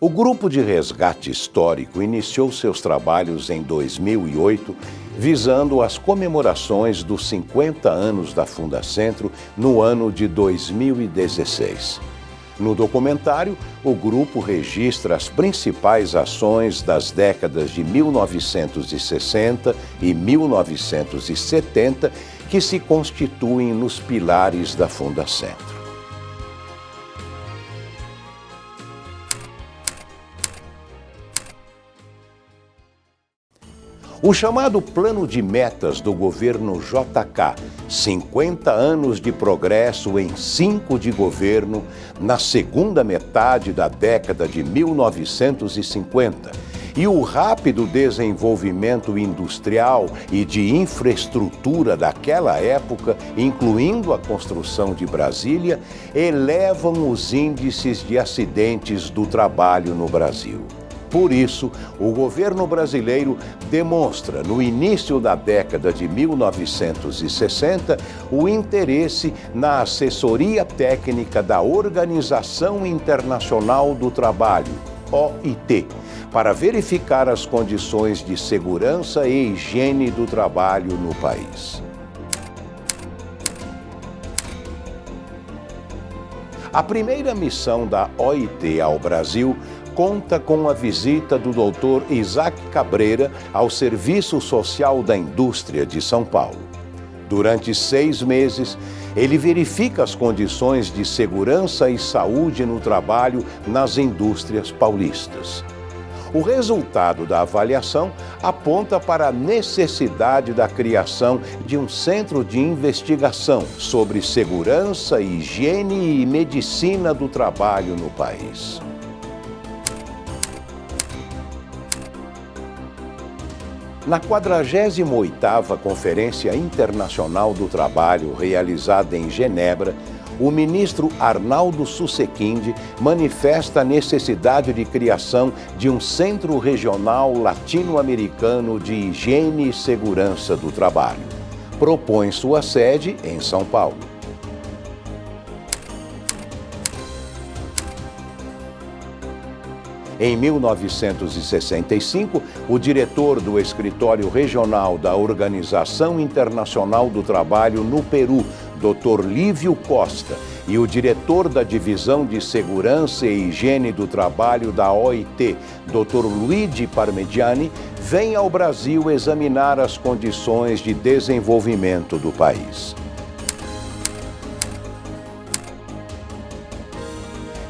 O Grupo de Resgate Histórico iniciou seus trabalhos em 2008, visando as comemorações dos 50 anos da Fundacentro no ano de 2016. No documentário, o grupo registra as principais ações das décadas de 1960 e 1970 que se constituem nos pilares da Fundacentro. O chamado Plano de Metas do governo JK, 50 anos de progresso em 5 de governo, na segunda metade da década de 1950, e o rápido desenvolvimento industrial e de infraestrutura daquela época, incluindo a construção de Brasília, elevam os índices de acidentes do trabalho no Brasil. Por isso, o governo brasileiro demonstra, no início da década de 1960, o interesse na assessoria técnica da Organização Internacional do Trabalho, OIT, para verificar as condições de segurança e higiene do trabalho no país. A primeira missão da OIT ao Brasil conta com a visita do Dr. Isaac Cabreira ao Serviço Social da Indústria de São Paulo. Durante 6 meses, ele verifica as condições de segurança e saúde no trabalho nas indústrias paulistas. O resultado da avaliação aponta para a necessidade da criação de um centro de investigação sobre segurança, higiene e medicina do trabalho no país. Na 48ª Conferência Internacional do Trabalho, realizada em Genebra, o ministro Arnaldo Susequinde manifesta a necessidade de criação de um Centro Regional Latino-Americano de Higiene e Segurança do Trabalho. Propõe sua sede em São Paulo. Em 1965, o diretor do Escritório Regional da Organização Internacional do Trabalho no Peru, Dr. Lívio Costa, e o diretor da Divisão de Segurança e Higiene do Trabalho da OIT, Dr. Luigi Parmigiani, vêm ao Brasil examinar as condições de desenvolvimento do país.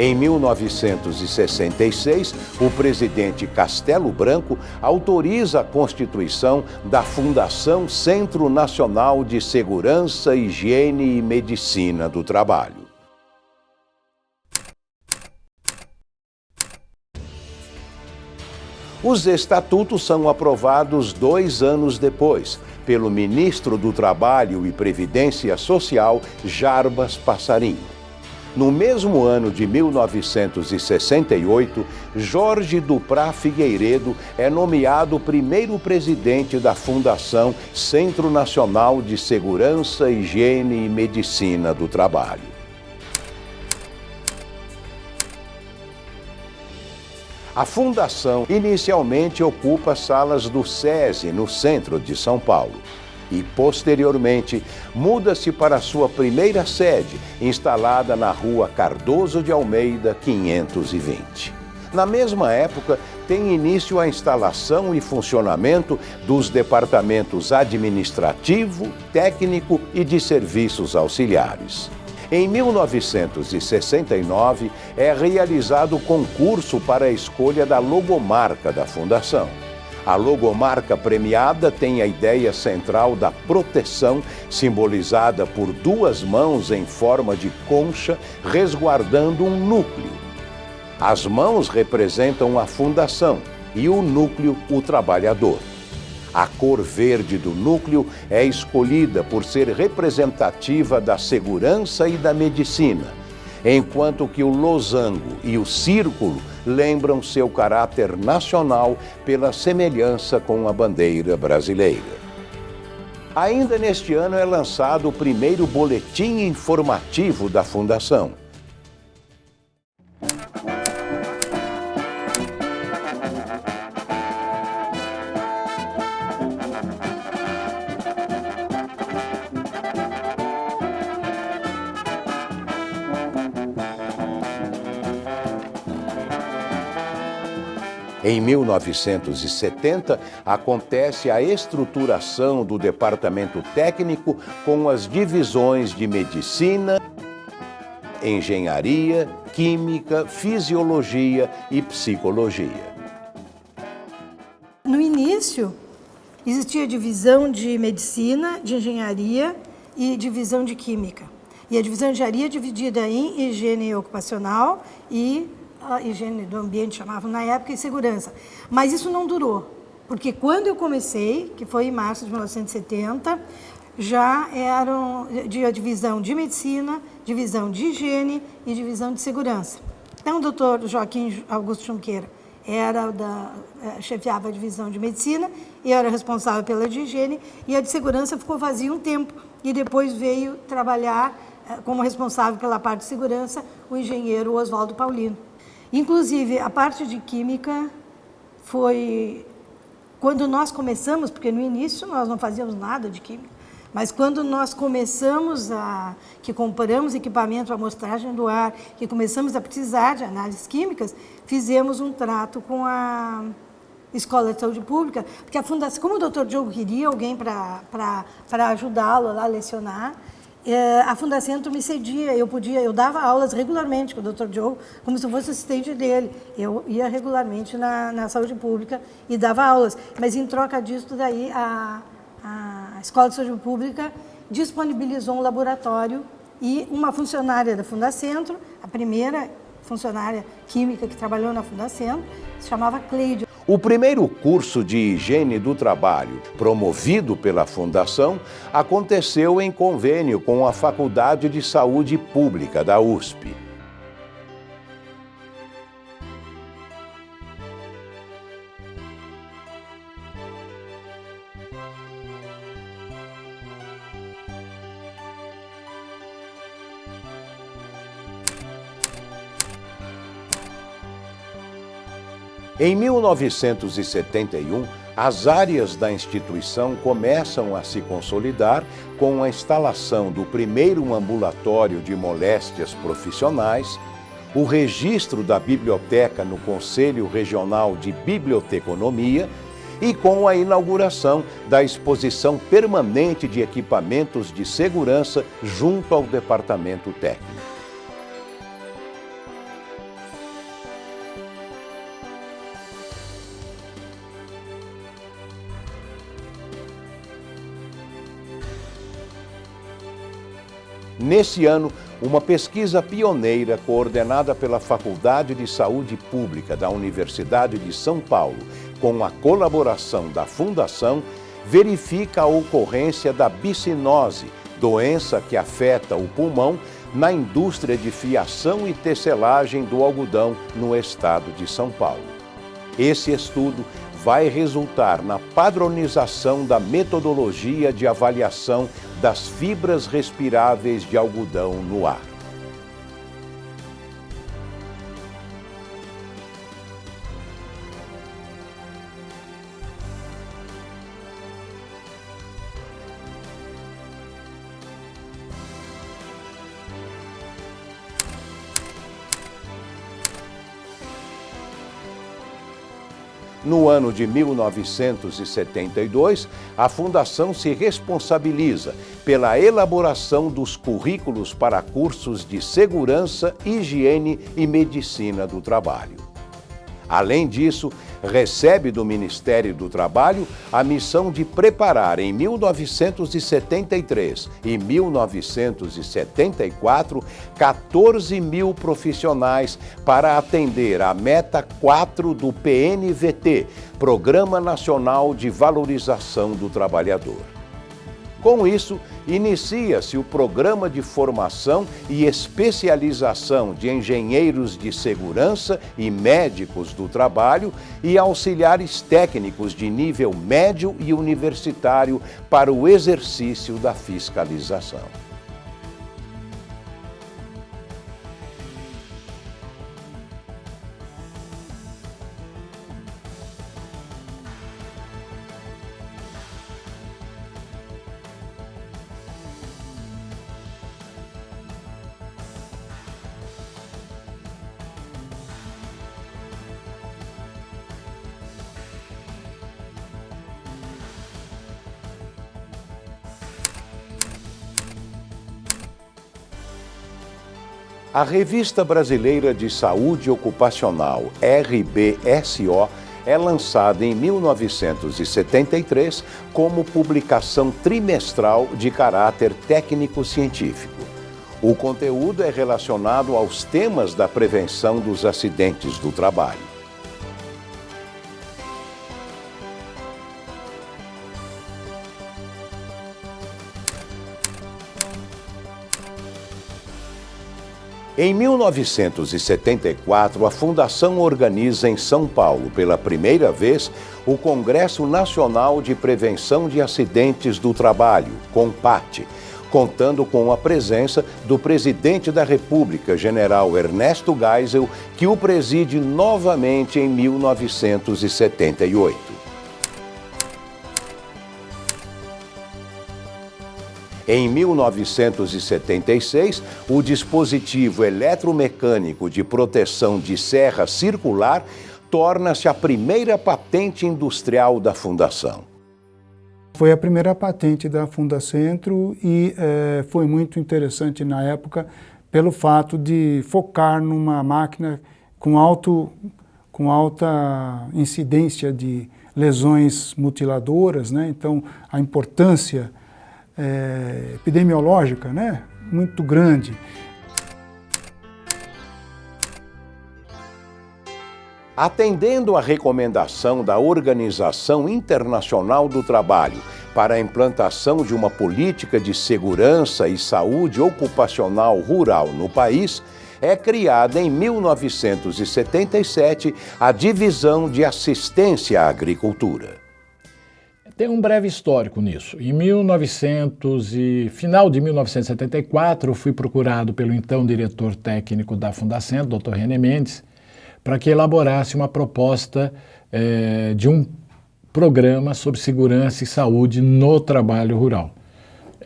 Em 1966, o presidente Castelo Branco autoriza a constituição da Fundação Centro Nacional de Segurança, Higiene e Medicina do Trabalho. Os estatutos são aprovados 2 anos depois, pelo ministro do Trabalho e Previdência Social, Jarbas Passarinho. No mesmo ano de 1968, Jorge Duprá Figueiredo é nomeado primeiro presidente da Fundação Centro Nacional de Segurança, Higiene e Medicina do Trabalho. A Fundação inicialmente ocupa salas do SESI, no centro de São Paulo. E, posteriormente, muda-se para sua primeira sede, instalada na Rua Cardoso de Almeida, 520. Na mesma época, tem início a instalação e funcionamento dos departamentos administrativo, técnico e de serviços auxiliares. Em 1969, é realizado o concurso para a escolha da logomarca da Fundação. A logomarca premiada tem a ideia central da proteção, simbolizada por 2 mãos em forma de concha, resguardando um núcleo. As mãos representam a fundação e o núcleo, o trabalhador. A cor verde do núcleo é escolhida por ser representativa da segurança e da medicina, enquanto que o losango e o círculo lembram seu caráter nacional pela semelhança com a bandeira brasileira. Ainda neste ano é lançado o primeiro boletim informativo da Fundação. Em 1970, acontece a estruturação do departamento técnico com as divisões de medicina, engenharia, química, fisiologia e psicologia. No início, existia divisão de medicina, de engenharia e divisão de química. E a divisão de engenharia é dividida em higiene ocupacional e a higiene do ambiente, chamavam na época, e segurança. Mas isso não durou, porque quando eu comecei, que foi em março de 1970, já eram a divisão de medicina, divisão de higiene e divisão de segurança. Então, o doutor Joaquim Augusto Junqueira chefiava a divisão de medicina, e eu era responsável pela de higiene, e a de segurança ficou vazia um tempo, e depois veio trabalhar como responsável pela parte de segurança o engenheiro Oswaldo Paulino. Inclusive, a parte de química foi quando nós começamos, porque no início nós não fazíamos nada de química, mas quando nós começamos que compramos equipamento para amostragem do ar, que começamos a precisar de análises químicas, fizemos um trato com a Escola de Saúde Pública, porque a fundação, como o Dr. Diogo queria alguém para ajudá-lo a lecionar, a Fundacentro me cedia, eu dava aulas regularmente com o Dr. Diogo, como se eu fosse assistente dele. Eu ia regularmente na saúde pública e dava aulas, mas em troca disso daí a Escola de Saúde Pública disponibilizou um laboratório e uma funcionária da Fundacentro, a primeira funcionária química que trabalhou na Fundacentro, se chamava Cleide. O primeiro curso de higiene do trabalho, promovido pela Fundação, aconteceu em convênio com a Faculdade de Saúde Pública da USP. Em 1971, as áreas da instituição começam a se consolidar com a instalação do primeiro ambulatório de moléstias profissionais, o registro da biblioteca no Conselho Regional de Biblioteconomia e com a inauguração da exposição permanente de equipamentos de segurança junto ao Departamento Técnico. Nesse ano, uma pesquisa pioneira coordenada pela Faculdade de Saúde Pública da Universidade de São Paulo, com a colaboração da Fundação, verifica a ocorrência da bicinose, doença que afeta o pulmão na indústria de fiação e tecelagem do algodão no estado de São Paulo. Esse estudo vai resultar na padronização da metodologia de avaliação das fibras respiráveis de algodão no ar. No ano de 1972, a Fundação se responsabiliza pela elaboração dos currículos para cursos de segurança, higiene e medicina do trabalho. Além disso, recebe do Ministério do Trabalho a missão de preparar em 1973 e 1974 14 mil profissionais para atender a meta 4 do PNVT, Programa Nacional de Valorização do Trabalhador. Com isso, inicia-se o programa de formação e especialização de engenheiros de segurança e médicos do trabalho e auxiliares técnicos de nível médio e universitário para o exercício da fiscalização. A Revista Brasileira de Saúde Ocupacional, RBSO, é lançada em 1973 como publicação trimestral de caráter técnico-científico. O conteúdo é relacionado aos temas da prevenção dos acidentes do trabalho. Em 1974, a Fundação organiza em São Paulo, pela primeira vez, o Congresso Nacional de Prevenção de Acidentes do Trabalho, CONPAT, contando com a presença do presidente da República, general Ernesto Geisel, que o preside novamente em 1978. Em 1976, o dispositivo eletromecânico de proteção de serra circular torna-se a primeira patente industrial da Fundação. Foi a primeira patente da Fundacentro e foi muito interessante na época pelo fato de focar numa máquina com alta incidência de lesões mutiladoras, né? Então a importância epidemiológica, né, muito grande. Atendendo à recomendação da Organização Internacional do Trabalho para a implantação de uma política de segurança e saúde ocupacional rural no país, é criada em 1977 a Divisão de Assistência à Agricultura. Tem um breve histórico nisso. Final de 1974, eu fui procurado pelo então diretor técnico da Fundacentro, Dr. René Mendes, para que elaborasse uma proposta de um programa sobre segurança e saúde no trabalho rural.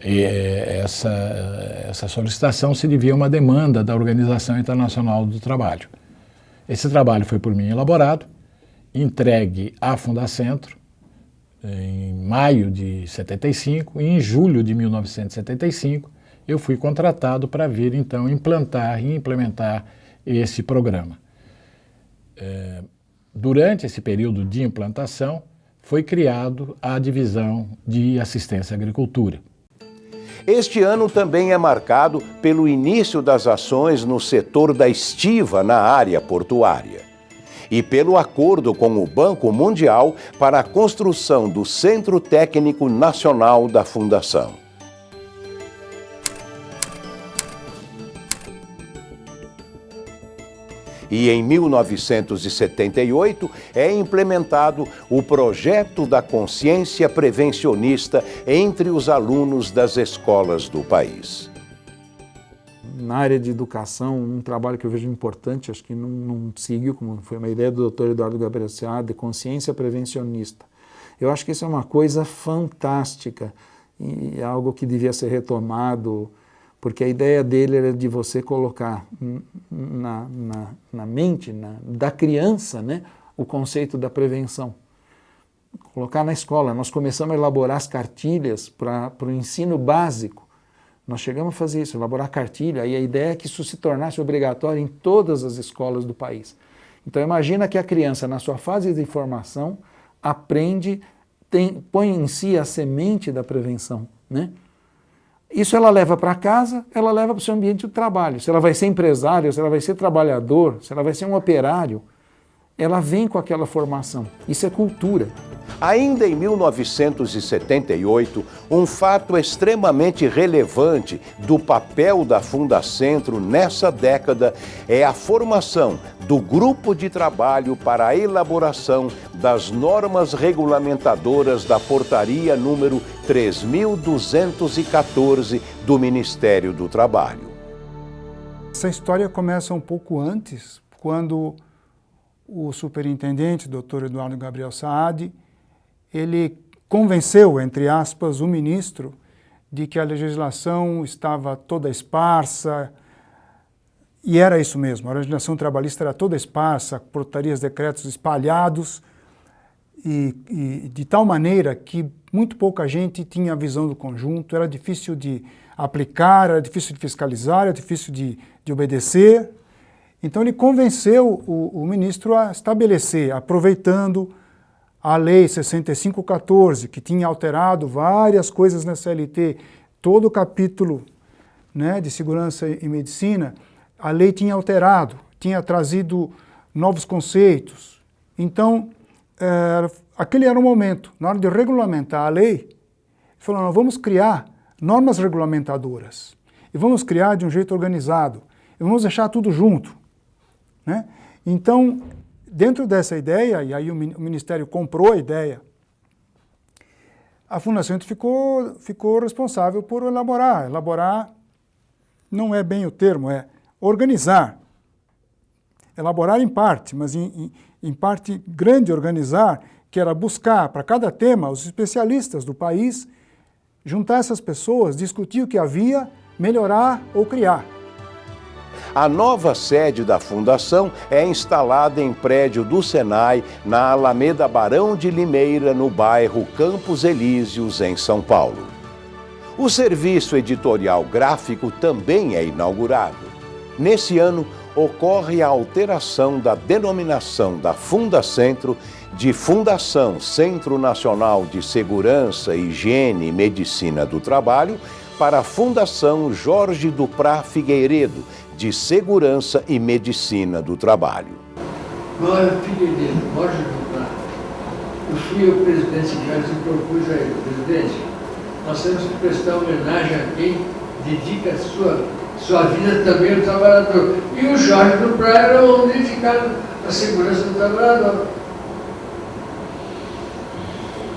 E essa solicitação se devia a uma demanda da Organização Internacional do Trabalho. Esse trabalho foi por mim elaborado, entregue à Fundacentro, em maio de 75, e em julho de 1975 eu fui contratado para vir então implantar e implementar esse programa. Durante esse período de implantação foi criado a Divisão de Assistência à Agricultura. Este ano também é marcado pelo início das ações no setor da estiva na área portuária e pelo acordo com o Banco Mundial para a construção do Centro Técnico Nacional da Fundação. E em 1978 é implementado o Projeto da Consciência Prevencionista entre os alunos das escolas do país. Na área de educação, um trabalho que eu vejo importante, acho que não seguiu, como foi uma ideia do Dr. Eduardo Gabriel Saad, de consciência prevencionista. Eu acho que isso é uma coisa fantástica e é algo que devia ser retomado, porque a ideia dele era de você colocar na mente da criança, né, o conceito da prevenção. Colocar na escola. Nós começamos a elaborar as cartilhas para o ensino básico. Nós chegamos a fazer isso, elaborar cartilha, e a ideia é que isso se tornasse obrigatório em todas as escolas do país. Então imagina que a criança, na sua fase de formação, aprende, põe em si a semente da prevenção, né? Isso ela leva para casa, ela leva para o seu ambiente de trabalho. Se ela vai ser empresário, se ela vai ser trabalhador, se ela vai ser um operário, ela vem com aquela formação. Isso é cultura. Ainda em 1978, um fato extremamente relevante do papel da Fundacentro nessa década é a formação do Grupo de Trabalho para a elaboração das normas regulamentadoras da Portaria número 3.214 do Ministério do Trabalho. Essa história começa um pouco antes, quando o superintendente, Dr. Eduardo Gabriel Saad, ele convenceu, entre aspas, o ministro de que a legislação estava toda esparsa, e era isso mesmo, a legislação trabalhista era toda esparsa, portarias, decretos espalhados, e de tal maneira que muito pouca gente tinha a visão do conjunto, era difícil de aplicar, era difícil de fiscalizar, era difícil de obedecer. Então ele convenceu o ministro a estabelecer, aproveitando a Lei 6514, que tinha alterado várias coisas na CLT, todo o capítulo, né, de segurança e medicina, a lei tinha alterado, tinha trazido novos conceitos. Então, aquele era o momento, na hora de regulamentar a lei, ele falou, nós vamos criar normas regulamentadoras, e vamos criar de um jeito organizado, e vamos deixar tudo junto, né? Então, dentro dessa ideia, e aí o Ministério comprou a ideia, a Fundação ficou responsável por elaborar. Elaborar não é bem o termo, é organizar. Elaborar em parte, mas em parte grande organizar, que era buscar para cada tema os especialistas do país, juntar essas pessoas, discutir o que havia, melhorar ou criar. A nova sede da Fundação é instalada em prédio do Senai, na Alameda Barão de Limeira, no bairro Campos Elíseos, em São Paulo. O serviço editorial gráfico também é inaugurado. Nesse ano, ocorre a alteração da denominação da Fundacentro de Fundação Centro Nacional de Segurança, Higiene e Medicina do Trabalho para a Fundação Jorge Duprá Figueiredo, de Segurança e Medicina do Trabalho. Glória Figueiredo, Jorge Duprá. Eu fui o presidente Jorge e propus a ele, presidente, nós temos que prestar homenagem a quem dedica sua vida também ao trabalhador. E o Jorge Duprá era um dedicado à segurança do trabalhador.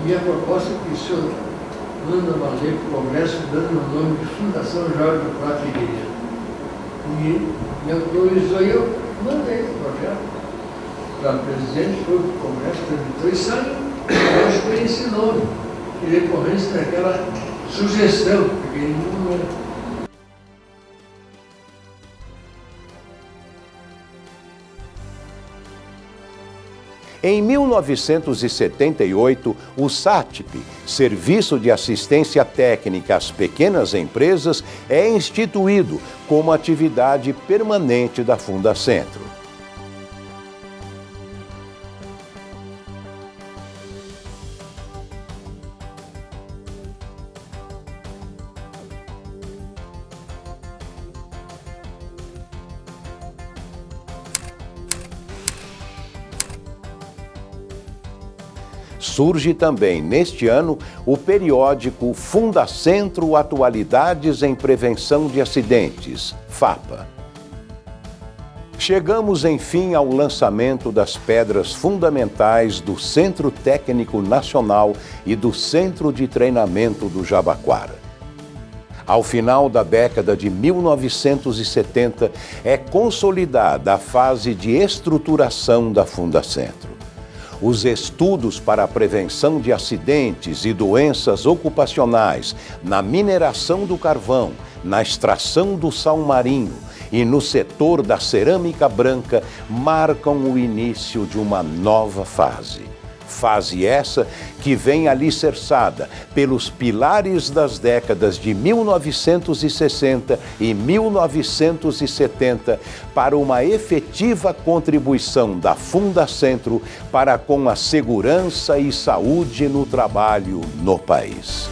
Minha proposta é que o senhor manda uma lei para o Congresso dando o nome de Fundação Jorge Duprá Figueiredo. E me autorizou e eu mandei o projeto para o presidente, foi para o Congresso, tramitou e saiu. Eu escolhi esse nome, em decorrência daquela sugestão, porque ele não era. Em 1978, o SATP, Serviço de Assistência Técnica às Pequenas Empresas, é instituído como atividade permanente da Fundacentro. Surge também, neste ano, o periódico Fundacentro Atualidades em Prevenção de Acidentes, FAPA. Chegamos, enfim, ao lançamento das pedras fundamentais do Centro Técnico Nacional e do Centro de Treinamento do Jabaquara. Ao final da década de 1970, é consolidada a fase de estruturação da Fundacentro. Os estudos para a prevenção de acidentes e doenças ocupacionais na mineração do carvão, na extração do sal marinho e no setor da cerâmica branca marcam o início de uma nova fase. Fase essa que vem alicerçada pelos pilares das décadas de 1960 e 1970 para uma efetiva contribuição da Fundacentro para com a segurança e saúde no trabalho no país.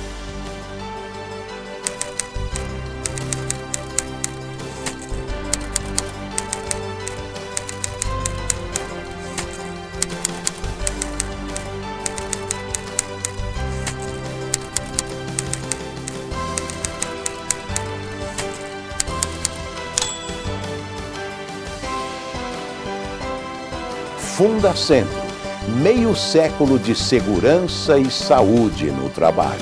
Fundacentro, meio século de segurança e saúde no trabalho.